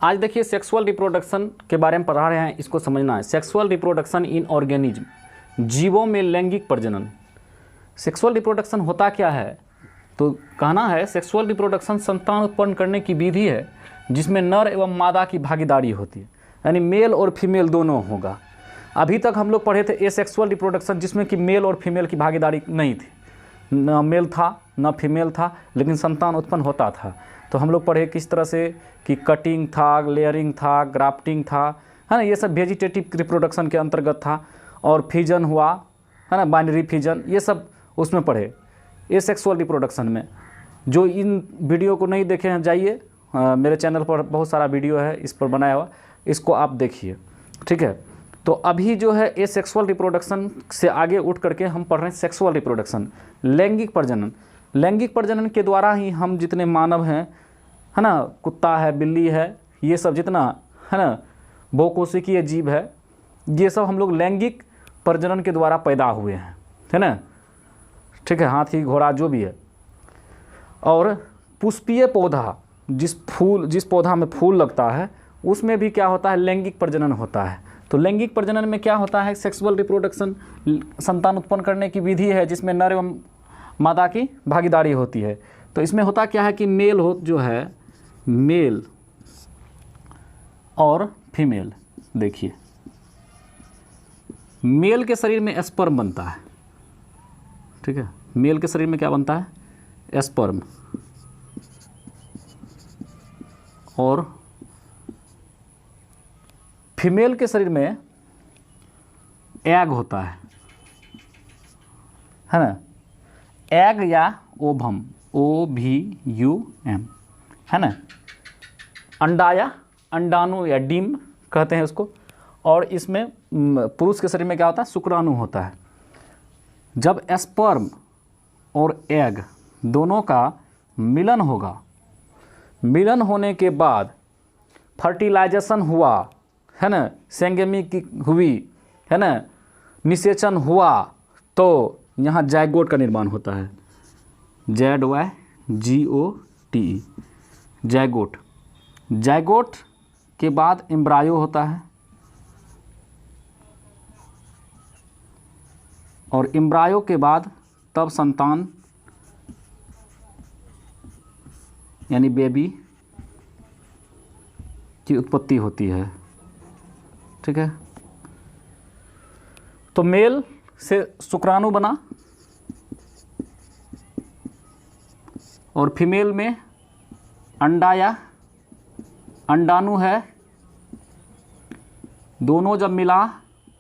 आज देखिए sexual reproduction के बारे में पढ़ा रहे हैं, इसको समझना है। सेक्सुअल रिप्रोडक्शन इन ऑर्गेनिज्म, जीवों में लैंगिक प्रजनन। सेक्सुअल रिप्रोडक्शन होता क्या है, तो कहना है सेक्सुअल रिप्रोडक्शन संतान उत्पन्न करने की विधि है जिसमें नर एवं मादा की भागीदारी होती है, यानी मेल और फीमेल दोनों होगा। अभी तक हम लोग पढ़े थे एसेक्सुअल रिप्रोडक्शन, जिसमें कि मेल और फीमेल की भागीदारी नहीं थी, न मेल था न फीमेल था, लेकिन संतान उत्पन्न होता था। तो हम लोग पढ़े किस तरह से कि कटिंग था, लेयरिंग था, ग्राफ्टिंग था, है ना, ये सब वेजिटेटिव रिप्रोडक्शन के अंतर्गत था। और फिजन हुआ, है ना, बाइनरी फिजन, ये सब उसमें पढ़े एसेक्सुअल रिप्रोडक्शन में। जो इन वीडियो को नहीं देखे हैं जाइए, मेरे चैनल पर बहुत सारा वीडियो है इस पर बनाया हुआ, इसको आप देखिए, ठीक है। तो अभी जो है एसेक्सुअल रिप्रोडक्शन से आगे उठ करके हम पढ़ रहे हैं सेक्सुअल रिप्रोडक्शन, लैंगिक प्रजनन। लैंगिक प्रजनन के द्वारा ही हम जितने मानव हैं, है ना, कुत्ता है, बिल्ली है, ये सब जितना है ना बहुकोशिकीय जीव है, ये सब हम लोग लैंगिक प्रजनन के द्वारा पैदा हुए हैं, है ना, ठीक है, हाथी घोड़ा जो भी है। और पुष्पीय पौधा, जिस पौधा में फूल लगता है उसमें भी क्या होता है, लैंगिक प्रजनन होता है। तो लैंगिक प्रजनन में क्या होता है, सेक्सुअल रिप्रोडक्शन संतान उत्पन्न करने की विधि है जिसमें नर एवं मादा की भागीदारी होती है। तो इसमें होता क्या है कि मेल जो है, मेल और फीमेल, देखिए मेल के शरीर में स्पर्म बनता है, ठीक है, मेल के शरीर में क्या बनता है, स्पर्म, और फीमेल के शरीर में एग होता है ना, एग या ओवम, OVUM, है ना, अंडा या अंडाणु या डिम कहते हैं उसको। और इसमें पुरुष के शरीर में क्या होता है, शुक्राणु होता है। जब स्पर्म और एग दोनों का मिलन होगा, मिलन होने के बाद फर्टिलाइजेशन हुआ, है ना, संगमी की हुई, है ना, निषेचन हुआ, तो यहाँ जायगोट का निर्माण होता है, ZYGOTE, जायगोट। जायगोट के बाद एम्ब्रायो होता है, और एम्ब्रायो के बाद तब संतान यानी बेबी की उत्पत्ति होती है, ठीक है। तो मेल से शुक्राणु बना और फीमेल में अंडा या अंडाणु है, दोनों जब मिला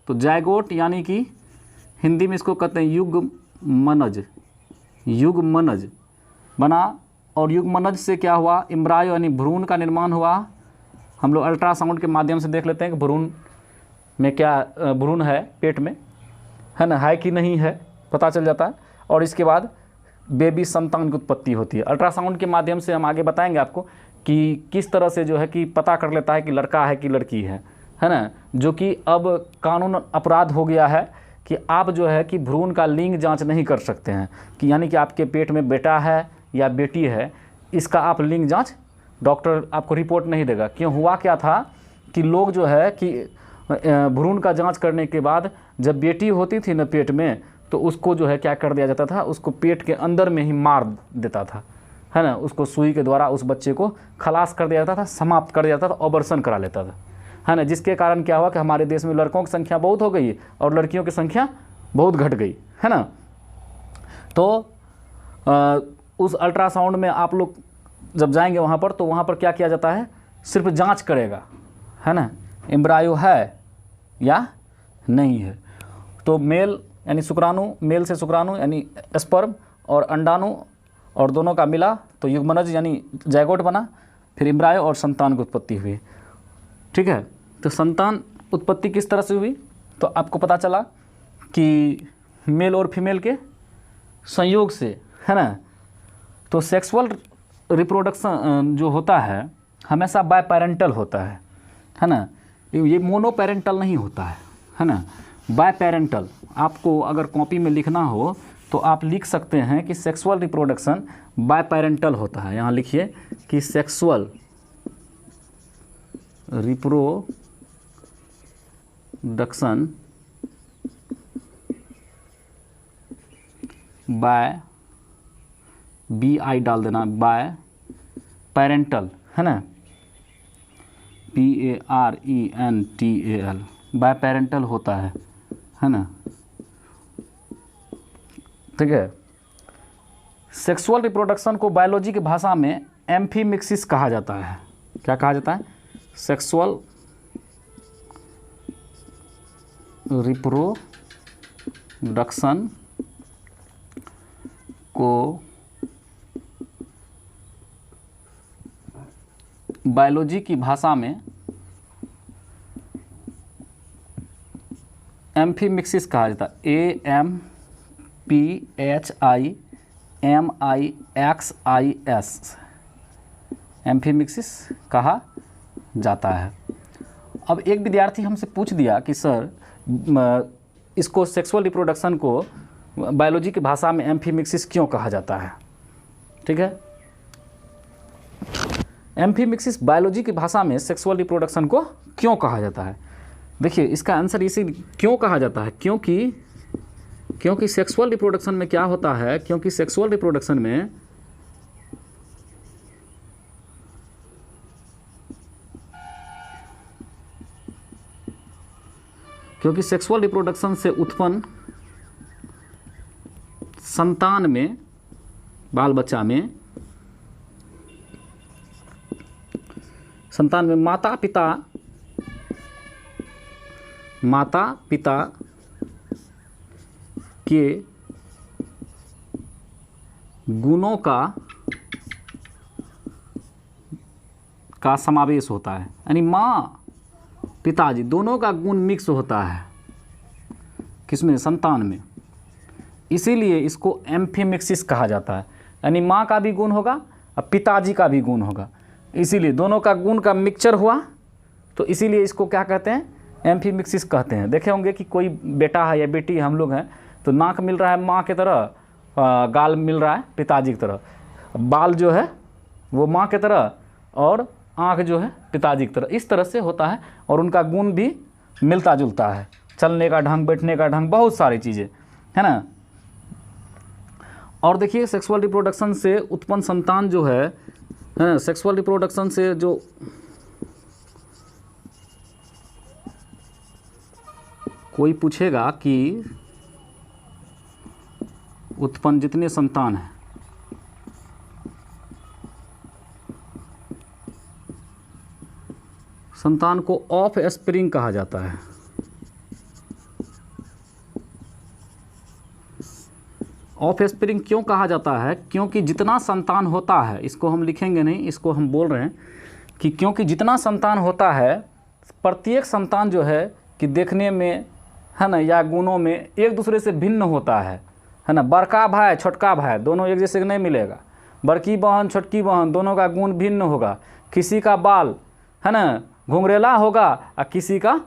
तो जायगोट, यानी कि हिंदी में इसको कहते हैं युग्मनज, युग्मनज बना। और युग्मनज से क्या हुआ, एम्ब्रायो यानी भ्रूण का निर्माण हुआ। हम लोग अल्ट्रासाउंड के माध्यम से देख लेते हैं कि भ्रूण में क्या भ्रूण है पेट में, है ना, है कि नहीं है, पता चल जाता है। और इसके बाद बेबी संतान की उत्पत्ति होती है। अल्ट्रासाउंड के माध्यम से हम आगे बताएंगे आपको कि किस तरह से जो है कि पता कर लेता है कि लड़का है कि लड़की है ना, जो कि अब कानून अपराध हो गया है कि आप जो है कि भ्रूण का लिंग जांच नहीं कर सकते हैं, कि यानी कि आपके पेट में बेटा है या बेटी है, इसका आप लिंग जांच, डॉक्टर आपको रिपोर्ट नहीं देगा। क्यों, हुआ क्या था कि लोग जो है कि भ्रूण का जांच करने के बाद जब बेटी होती थी ना पेट में, तो उसको जो है क्या कर दिया जाता था, उसको पेट के अंदर में ही मार देता था, है ना, उसको सुई के द्वारा उस बच्चे को खलास कर दिया जाता था, समाप्त कर दिया जाता था, ऑपरेशन करा लेता था, है ना। जिसके कारण क्या हुआ कि हमारे देश में लड़कों की संख्या बहुत हो गई और लड़कियों की संख्या बहुत घट गई, है ना। तो उस अल्ट्रासाउंड में आप लोग जब जाएंगे वहाँ पर, तो वहाँ पर क्या किया जाता है, सिर्फ जांच करेगा, है ना, एम्ब्रायो है या नहीं है। तो मेल यानी शुक्राणु, मेल से शुक्राणु यानी स्पर्म और अंडाणु और दोनों का मिला तो युग्मनज यानी जायगोट बना, फिर एम्ब्रायो और संतान की उत्पत्ति हुई, ठीक है। तो संतान उत्पत्ति किस तरह से हुई, तो आपको पता चला कि मेल और फीमेल के संयोग से, है ना। तो सेक्सुअल रिप्रोडक्शन जो होता है हमेशा बायपेरेंटल होता है ना, ये मोनोपेरेंटल नहीं होता है ना, बायपेरेंटल। आपको अगर कॉपी में लिखना हो तो आप लिख सकते हैं कि सेक्सुअल रिप्रोडक्शन बायपेरेंटल होता है। यहाँ लिखिए कि सेक्सुअल रिप्रोडक्शन बाय BI डाल देना, बाय पेरेंटल, है ना, PARENTAL, बाय पेरेंटल होता है ना, ठीक है। सेक्सुअल रिप्रोडक्शन को बायोलॉजी की भाषा में एम्फीमिक्सिस कहा जाता है। क्या कहा जाता है? सेक्सुअल रिप्रोडक्शन को बायोलॉजी की भाषा में एम्फीमिक्सिस कहा जाता है। AMPHIMIXIS, एम्फीमिक्सिस कहा जाता है। अब एक विद्यार्थी हमसे पूछ दिया कि सर इसको सेक्सुअल रिप्रोडक्शन को बायोलॉजी की भाषा में एम्फीमिक्सिस क्यों कहा जाता है? ठीक है, एम्फीमिक्सिस बायोलॉजी की भाषा में सेक्सुअल रिप्रोडक्शन को क्यों कहा जाता है? देखिए इसका आंसर इसी क्यों कहा जाता है, क्योंकि सेक्सुअल रिप्रोडक्शन में क्या होता है, क्योंकि सेक्सुअल रिप्रोडक्शन से उत्पन्न संतान में, बाल बच्चा में, संतान में माता पिता के गुणों का समावेश होता है। यानी माँ पिताजी दोनों का गुण मिक्स होता है, किसमें? संतान में। इसीलिए इसको एम्फीमिक्सिस कहा जाता है। यानी माँ का भी गुण होगा और पिताजी का भी गुण होगा, इसीलिए दोनों का गुण का मिक्सचर हुआ, तो इसीलिए इसको क्या कहते हैं? एम्फीमिक्सिस कहते हैं। देखे होंगे कि कोई बेटा है या बेटी, हम लोग हैं तो नाक मिल रहा है माँ की तरह, गाल मिल रहा है पिताजी की तरह, बाल जो है वो माँ की तरह और आँख जो है पिताजी की तरह, इस तरह से होता है। और उनका गुण भी मिलता जुलता है, चलने का ढंग, बैठने का ढंग, बहुत सारी चीज़ें, है ना। और देखिए सेक्सुअल रिप्रोडक्शन से उत्पन्न संतान जो है ना, सेक्सुअल रिप्रोडक्शन से जो कोई पूछेगा कि उत्पन्न जितने संतान हैं, संतान को ऑफ स्प्रिंग कहा जाता है। ऑफ स्प्रिंग क्यों कहा जाता है? क्योंकि जितना संतान होता है, इसको हम लिखेंगे नहीं, इसको हम बोल रहे हैं कि क्योंकि जितना संतान होता है, प्रत्येक संतान जो है कि देखने में, है ना, या गुणों में एक दूसरे से भिन्न होता है ना। बड़का भाई छोटका भाई दोनों एक जैसे नहीं मिलेगा, बड़की बहन छोटकी बहन दोनों का गुण भिन्न होगा। किसी का बाल, है ना, घुंघरेला होगा और किसी का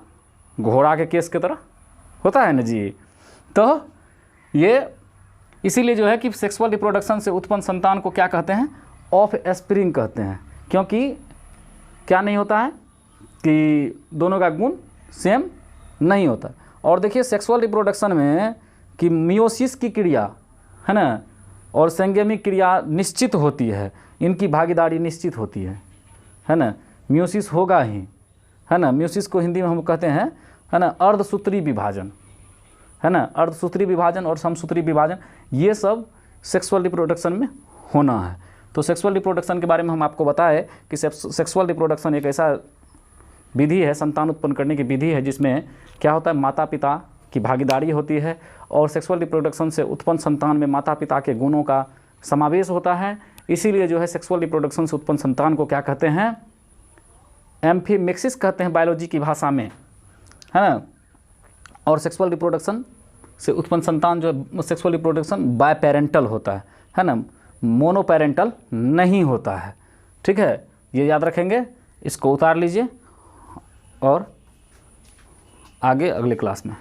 घोड़ा के केस की तरह होता है ना जी। तो ये इसीलिए जो है कि सेक्सुअल रिप्रोडक्शन से उत्पन्न संतान को क्या कहते हैं? ऑफ स्प्रिंग कहते हैं। क्योंकि क्या नहीं होता है कि दोनों का गुण सेम नहीं होता। और देखिए सेक्सुअल रिप्रोडक्शन में कि मियोसिस की क्रिया, है ना, और संगैमिक क्रिया निश्चित होती है, इनकी भागीदारी निश्चित होती है ना। मियोसिस होगा ही, है ना। मियोसिस को हिंदी में हम कहते हैं, है ना, अर्धसूत्री विभाजन, है ना। अर्धसूत्री विभाजन और समसूत्री विभाजन, ये सब सेक्सुअल रिप्रोडक्शन में होना है। तो सेक्सुअल रिप्रोडक्शन के बारे में हम आपको बताएं कि सेक्सुअल रिप्रोडक्शन एक ऐसा विधि है, संतान उत्पन्न करने की विधि है, जिसमें क्या होता है? माता पिता की भागीदारी होती है और सेक्सुअल रिप्रोडक्शन से उत्पन्न संतान में माता पिता के गुणों का समावेश होता है। इसीलिए जो है सेक्सुअल रिप्रोडक्शन से उत्पन्न संतान को क्या कहते हैं? एम्फीमिक्सिस कहते हैं बायोलॉजी की भाषा में, है ना। और सेक्सुअल रिप्रोडक्शन से उत्पन्न संतान जो है, सेक्सुअल रिप्रोडक्शन बाय पेरेंटल होता है ना, मोनोपेरेंटल नहीं होता है। ठीक है, ये याद रखेंगे, इसको उतार लीजिए और आगे अगले क्लास में